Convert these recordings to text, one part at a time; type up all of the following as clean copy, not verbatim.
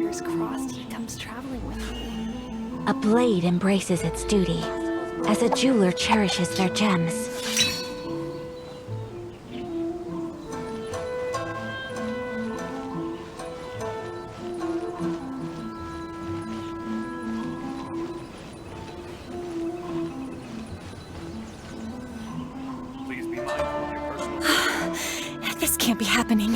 fingers crossed he comes traveling with me. A blade embraces its duty, as a jeweler cherishes their gems. This can't be happening.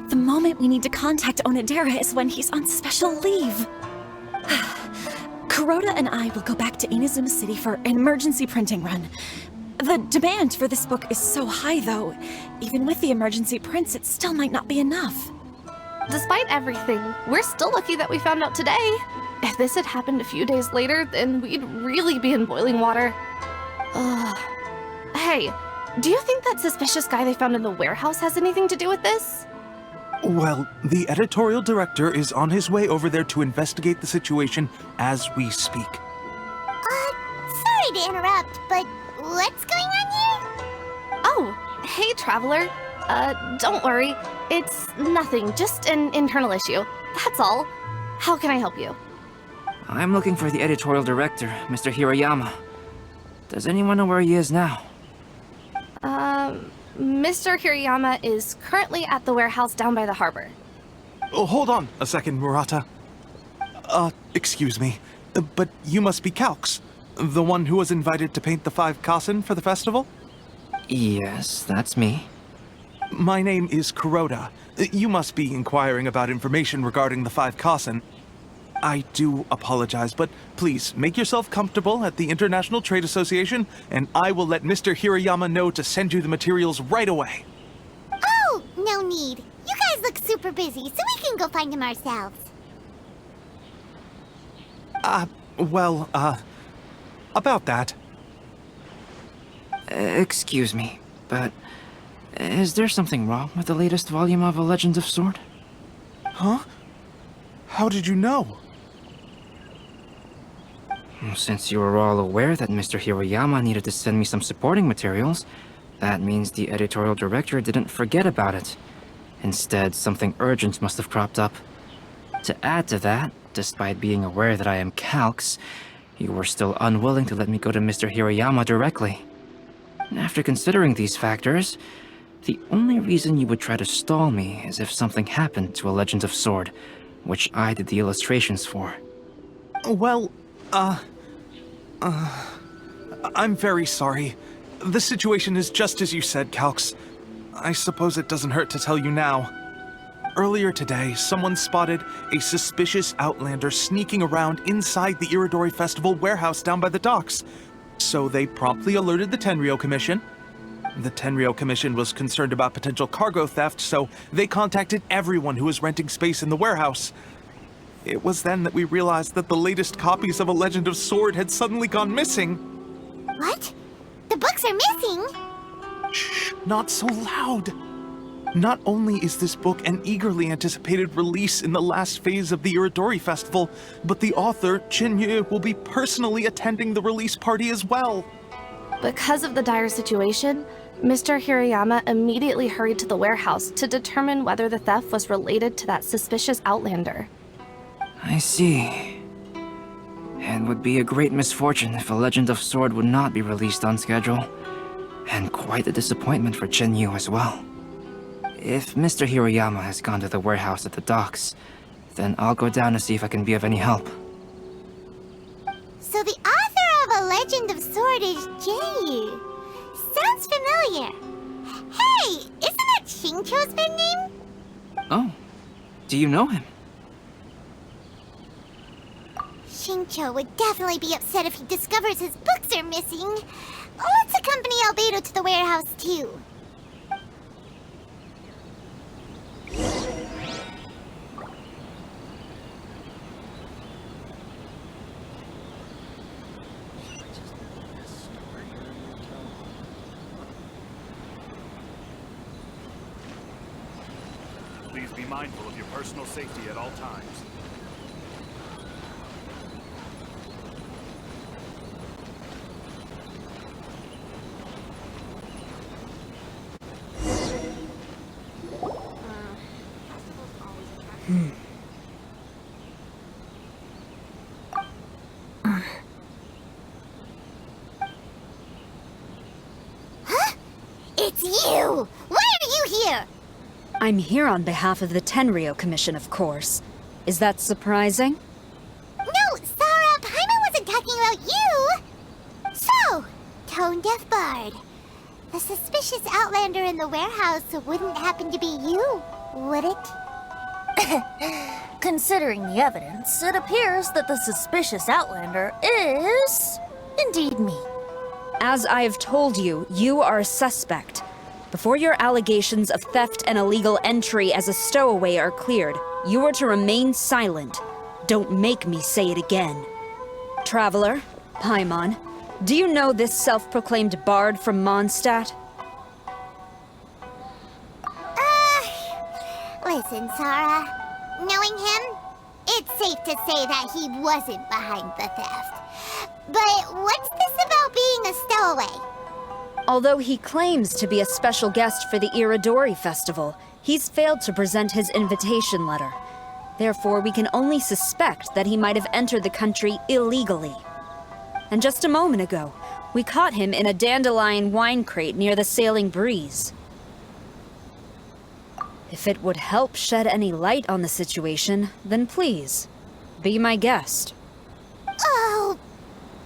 The moment we need to contact Onodera is when he's on special leave. Kuroda and I will go back to Inazuma City for an emergency printing run. The demand for this book is so high, though. Even with the emergency prints, it still might not be enough. Despite everything, we're still lucky that we found out today. If this had happened a few days later, then we'd really be in boiling water. Hey, do you think that suspicious guy they found in the warehouse has anything to do with this? Well, the editorial director is on his way over there to investigate the situation as we speak. Sorry to interrupt, but what's going on here? Oh, hey, Traveler. Don't worry. It's nothing, just an internal issue. That's all. How can I help you? I'm looking for the editorial director, Mr. Hirayama. Does anyone know where he is now? Mr. Hirayama is currently at the warehouse down by the harbor. Oh, hold on a second, Murata. Excuse me, but you must be Calx, the one who was invited to paint the 5 Kasen for the festival? Yes, that's me. My name is Kuroda. You must be inquiring about information regarding the 5 Kasen. I do apologize, but please make yourself comfortable at the International Trade Association, and I will let Mr. Hirayama know to send you the materials right away. Oh, no need. You guys look super busy, so we can go find him ourselves. About that. Excuse me, but is there something wrong with the latest volume of A Legend of Sword? Huh? How did you know? Since you were all aware that Mr. Hirayama needed to send me some supporting materials, that means the editorial director didn't forget about it. Instead, something urgent must have cropped up. To add to that, despite being aware that I am Calx, you were still unwilling to let me go to Mr. Hirayama directly. After considering these factors, the only reason you would try to stall me is if something happened to A Legend of Sword, which I did the illustrations for. Well, I'm very sorry. The situation is just as you said, Calx. I suppose it doesn't hurt to tell you now. Earlier today, someone spotted a suspicious Outlander sneaking around inside the Iridori Festival warehouse down by the docks. So they promptly alerted the Tenryou Commission. The Tenryou Commission was concerned about potential cargo theft, so they contacted everyone who was renting space in the warehouse. It was then that we realized that the latest copies of A Legend of Sword had suddenly gone missing. What? The books are missing? Shh, not so loud. Not only is this book an eagerly anticipated release in the last phase of the Iridori Festival, but the author, Chin-Yu, will be personally attending the release party as well. Because of the dire situation, Mr. Hirayama immediately hurried to the warehouse to determine whether the theft was related to that suspicious Outlander. I see. It would be a great misfortune if A Legend of Sword would not be released on schedule. And quite a disappointment for Chin-Yu as well. If Mr. Hirayama has gone to the warehouse at the docks, then I'll go down to see if I can be of any help. So the author of A Legend of Sword is Jinyu. Sounds familiar. Hey, isn't that Xingqiu's pen name? Oh, do you know him? Xingqiu would definitely be upset if he discovers his books are missing. Let's accompany Albedo to the warehouse too. Please be mindful of your personal safety at all times. Huh? It's you! Why are you here? I'm here on behalf of the Tenryou Commission, of course. Is that surprising? No, Sara, Paimon wasn't talking about you! So, tone-deaf bard. The suspicious Outlander in the warehouse wouldn't happen to be you, would it? Considering the evidence, it appears that the suspicious Outlander is indeed me. As I have told you, you are a suspect. Before your allegations of theft and illegal entry as a stowaway are cleared, you are to remain silent. Don't make me say it again. Traveler, Paimon, do you know this self-proclaimed bard from Mondstadt? Listen, Sara. Knowing him, it's safe to say that he wasn't behind the theft. But what's this about being a stowaway? Although he claims to be a special guest for the Iridori Festival, he's failed to present his invitation letter. Therefore, we can only suspect that he might have entered the country illegally. And just a moment ago, we caught him in a dandelion wine crate near the Sailing Breeze. If it would help shed any light on the situation, then please, be my guest. Oh,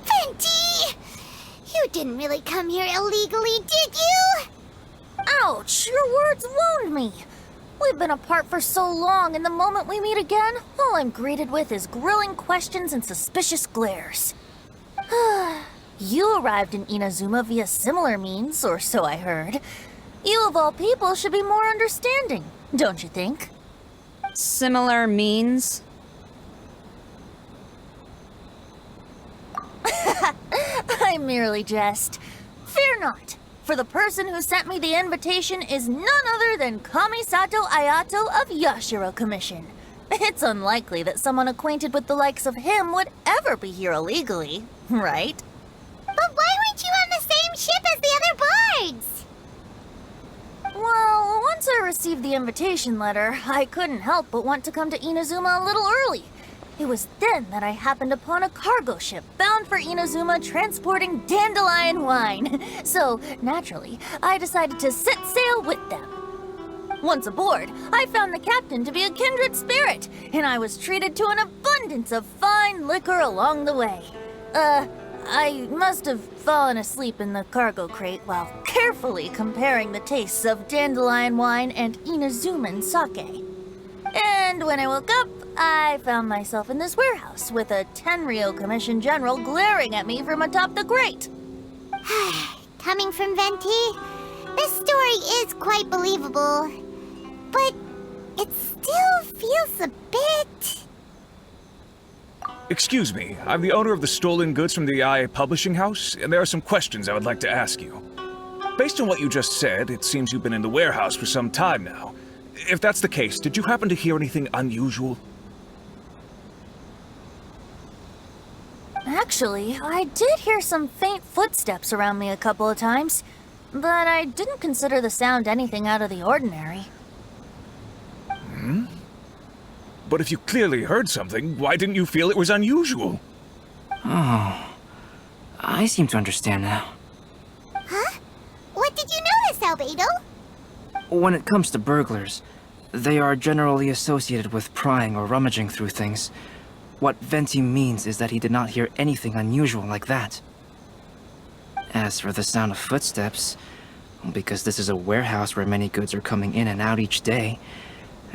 Venti! You didn't really come here illegally, did you? Ouch, your words wound me. We've been apart for so long, and the moment we meet again, all I'm greeted with is grilling questions and suspicious glares. You arrived in Inazuma via similar means, or so I heard. You of all people should be more understanding, don't you think? Similar means? I merely jest. Fear not, for the person who sent me the invitation is none other than Kamisato Ayato of Yashiro Commission. It's unlikely that someone acquainted with the likes of him would ever be here illegally, right? But why weren't you on the same ship as the other bards? Well, once I received the invitation letter, I couldn't help but want to come to Inazuma a little early. It was then that I happened upon a cargo ship bound for Inazuma transporting dandelion wine. So, naturally, I decided to set sail with them. Once aboard, I found the captain to be a kindred spirit, and I was treated to an abundance of fine liquor along the way. I must have fallen asleep in the cargo crate while carefully comparing the tastes of dandelion wine and Inazuman sake. And when I woke up, I found myself in this warehouse with a Tenryou Commission general glaring at me from atop the grate. Coming from Venti, this story is quite believable. But it still feels a bit... Excuse me, I'm the owner of the stolen goods from the IA publishing house, and there are some questions I would like to ask you. Based on what you just said, it seems you've been in the warehouse for some time now. If that's the case, did you happen to hear anything unusual? Actually, I did hear some faint footsteps around me a couple of times, but I didn't consider the sound anything out of the ordinary. But if you clearly heard something, why didn't you feel it was unusual? Oh, I seem to understand now. Huh? What did you notice, Albedo? When it comes to burglars, they are generally associated with prying or rummaging through things. What Venti means is that he did not hear anything unusual like that. As for the sound of footsteps, because this is a warehouse where many goods are coming in and out each day,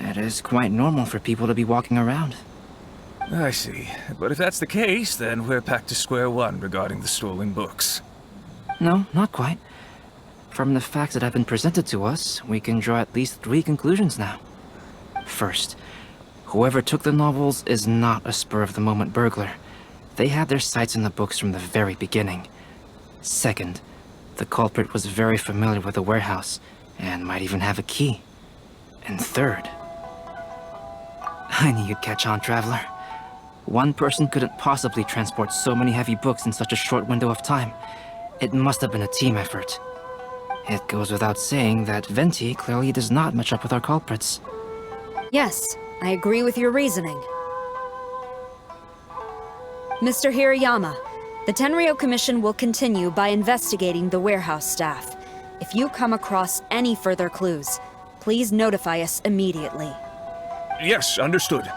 it is quite normal for people to be walking around. I see. But if that's the case, then we're back to square one regarding the stolen books. No, not quite. From the facts that have been presented to us, we can draw at least 3 conclusions now. First, whoever took the novels is not a spur-of-the-moment burglar. They had their sights on the books from the very beginning. Second, the culprit was very familiar with the warehouse, and might even have a key. And third... I knew you'd catch on, Traveler. One person couldn't possibly transport so many heavy books in such a short window of time. It must have been a team effort. It goes without saying that Venti clearly does not match up with our culprits. Yes, I agree with your reasoning. Mr. Hirayama, the Tenryou Commission will continue by investigating the warehouse staff. If you come across any further clues, please notify us immediately. Yes, understood.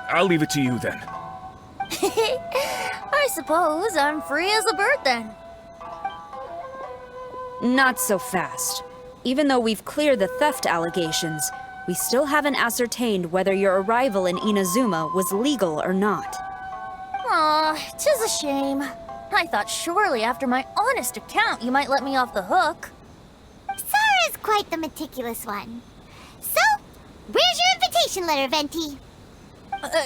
I'll leave it to you then. I suppose I'm free as a bird then. Not so fast. Even though we've cleared the theft allegations, we still haven't ascertained whether your arrival in Inazuma was legal or not. Aw, 'tis a shame. I thought surely after my honest account you might let me off the hook. Sara's quite the meticulous one. So, where's your invitation letter, Venti?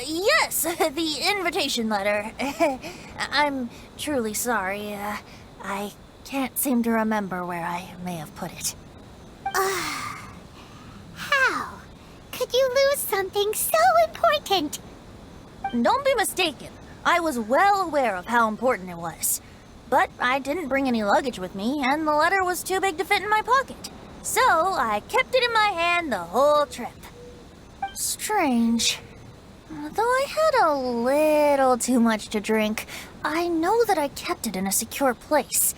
Yes, the invitation letter. I'm truly sorry. I can't seem to remember where I may have put it. How could you lose something so important? Don't be mistaken. I was well aware of how important it was. But I didn't bring any luggage with me, and the letter was too big to fit in my pocket. So I kept it in my hand the whole trip. Strange. Though I had a little too much to drink, I know that I kept it in a secure place.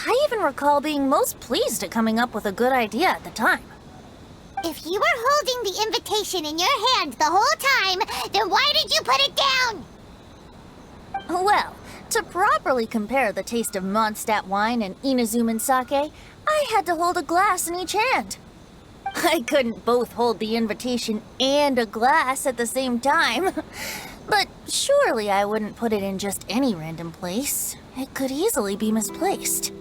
I even recall being most pleased at coming up with a good idea at the time. If you were holding the invitation in your hand the whole time, then why did you put it down? Well, to properly compare the taste of Mondstadt wine and Inazuman sake, I had to hold a glass in each hand. I couldn't both hold the invitation and a glass at the same time. But surely I wouldn't put it in just any random place. It could easily be misplaced.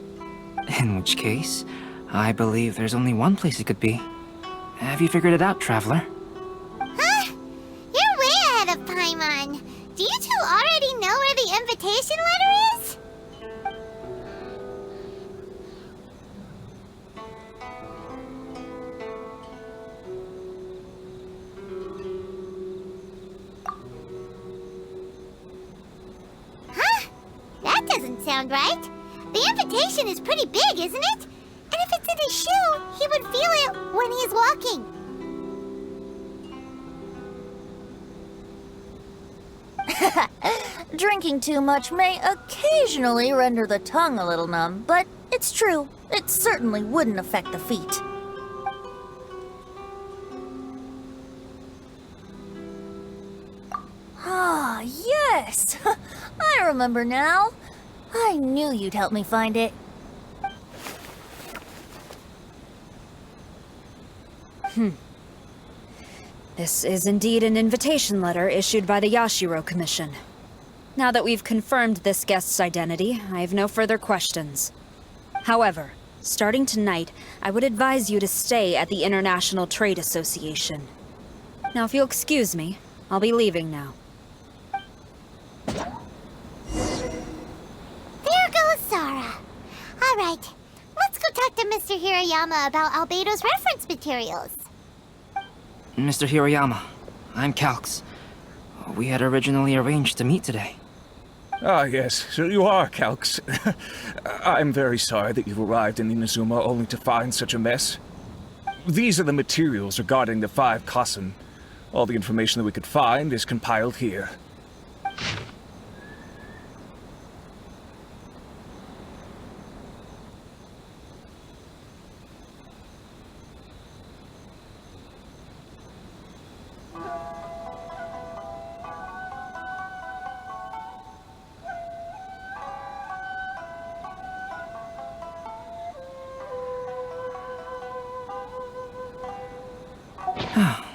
In which case, I believe there's only one place it could be. Have you figured it out, Traveler? Huh? You're way ahead of Paimon. Do you two already know where the invitation letter is? Huh? That doesn't sound right. The invitation is pretty big, isn't it? And if it's in his shoe, he would feel it when he's walking. Drinking too much may occasionally render the tongue a little numb, but it's true. It certainly wouldn't affect the feet. Ah, yes! I remember now. I knew you'd help me find it. This is indeed an invitation letter issued by the Yashiro Commission. Now that we've confirmed this guest's identity, I have no further questions. However, starting tonight, I would advise you to stay at the International Trade Association. Now, if you'll excuse me, I'll be leaving now. There goes Sara. All right, let's go talk to Mr. Hirayama about Albedo's reference materials. Mr. Hirayama, I'm Calx. We had originally arranged to meet today. Ah, yes, so you are, Calx. I'm very sorry that you've arrived in Inazuma only to find such a mess. These are the materials regarding the 5 Kasen. All the information that we could find is compiled here.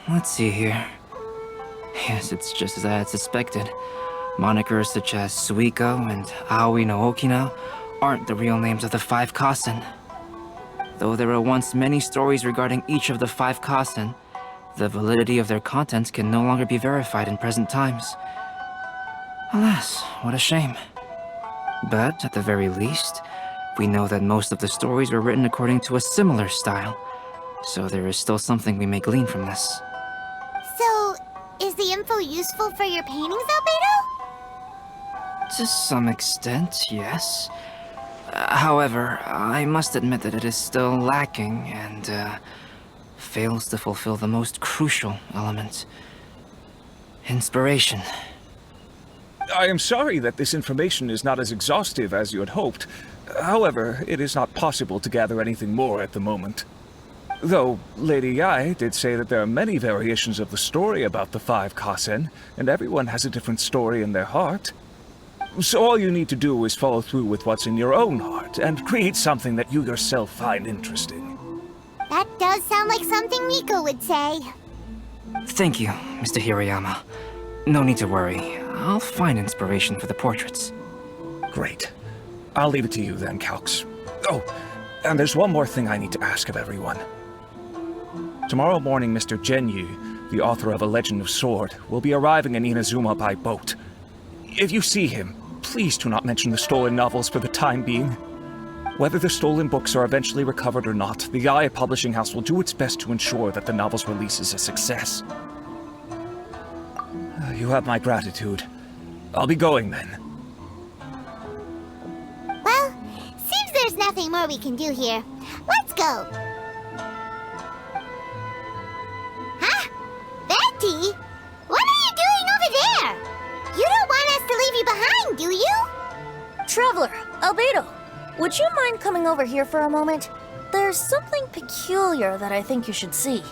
Let's see here. Yes, it's just as I had suspected. Monikers such as Suikou and Aoi no Okina aren't the real names of the 5 Kasen. Though there were once many stories regarding each of the 5 Kasen, the validity of their contents can no longer be verified in present times. Alas, what a shame. But at the very least, we know that most of the stories were written according to a similar style, so there is still something we may glean from this. So, is the info useful for your paintings, Albedo? To some extent, yes. However, I must admit that it is still lacking and fails to fulfill the most crucial element. Inspiration. I am sorry that this information is not as exhaustive as you had hoped. However, it is not possible to gather anything more at the moment. Though, Lady Yae did say that there are many variations of the story about the 5 Kasen, and everyone has a different story in their heart. So all you need to do is follow through with what's in your own heart, and create something that you yourself find interesting. That does sound like something Miko would say. Thank you, Mr. Hirayama. No need to worry. I'll find inspiration for the portraits. Great. I'll leave it to you then, Calx. Oh, and there's one more thing I need to ask of everyone. Tomorrow morning, Mr. Genyu, the author of A Legend of Sword, will be arriving in Inazuma by boat. If you see him, please do not mention the stolen novels for the time being. Whether the stolen books are eventually recovered or not, the Yae Publishing House will do its best to ensure that the novel's release is a success. You have my gratitude. I'll be going then. Well, seems there's nothing more we can do here. Let's go. Huh? Venti? What are you doing over there? You don't want us to leave you behind, do you? Traveler, Albedo, would you mind coming over here for a moment? There's something peculiar that I think you should see.